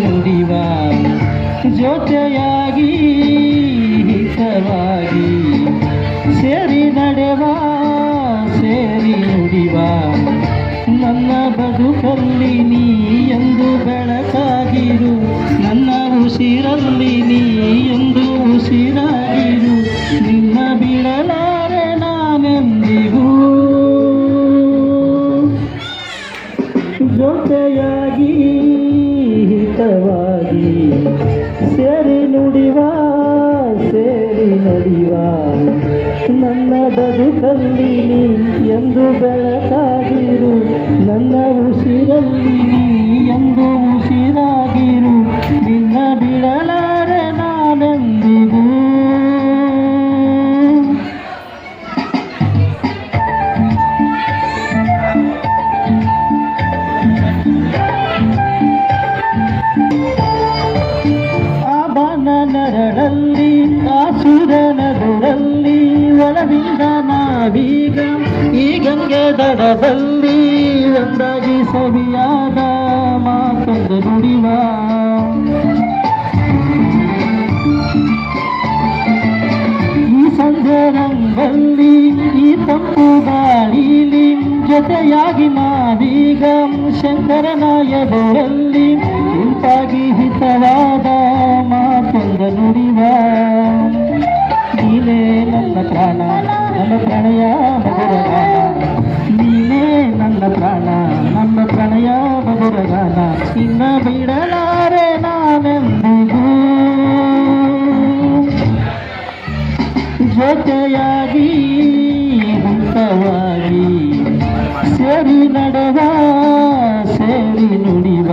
ನುಡಿವ ಜೊತೆಯಾಗಿ ಹಿತವಾಗಿ ಸೇರಿ ನಡೆವ ಸೇರಿ ನುಡಿವ ನನ್ನ ಬದುಕಲ್ಲಿ ನೀ ಎಂದು ಬೆಳಕಾಗಿರು ನನ್ನ ಉಸಿರಲ್ಲಿ ನೀ ಎಂದು ಉಸಿರಾಗಿರು ನಿನ್ನ ಬಿಡಲಾರೆ ನಾನೆಂದಿಗೂ ಜೊತೆಯಾಗಿ ಹಿತವಾಗಿ ಸೇರಿ ನುಡಿವ ಸೇರಿ ನಡೆಯುವ ನನ್ನ ಬದುಕಲ್ಲಿ ನೀ ಎಂದು ಬೆಳಕಾಗಿರು ನನ್ನ ಉಸಿರಲ್ಲಿ ನೀ ಎಂದು ಉಸಿರಾಗಿರು ನಿನ್ನ ಬಿಡಲಾರೆ ನಾನೆಂದಿಗೂ ನರಳಲ್ಲಿ ಆಸುರನ ದುರಲ್ಲಿ ಒಳವಿಂದ ನಾವೀಗ ಈ ಗಂಗೆ ದಡದಲ್ಲಿ ಒಂದಾಗಿ ಸವಿಯಾದ ಮಾತೊಂದು ನುಡಿವ ಈ ಸಂಜೆ ರಂಗಲ್ಲಿ ಈ ತಂಪು ಗಾಳಿಲಿ ಜೊತೆಯಾಗಿ ನಾವೀಗ ಶಂಕರನ ಎದುರಲ್ಲಿ ಇಂಪಾಗಿ ಹಿತವಾದ ಮಾತೊಂದ ನುಡಿವ ನೀನೇ ನನ್ನ ಪ್ರಾಣ ನನ್ನ ಪ್ರಣಯ ಮಧುರಗಾನ ನೀನೇ ನನ್ನ ಪ್ರಾಣ ನನ್ನ ಪ್ರಣಯ ಮಧುರಗಾನ ಇನ್ನ ಬಿಡಲಾರೆ ನಾನೆಂದಿಗೂ ಜೊತೆಯಾಗಿ ಹಿತವಾಗಿ ಸೇರಿ ನಡೆವ ಸೇರಿ ನುಡಿವ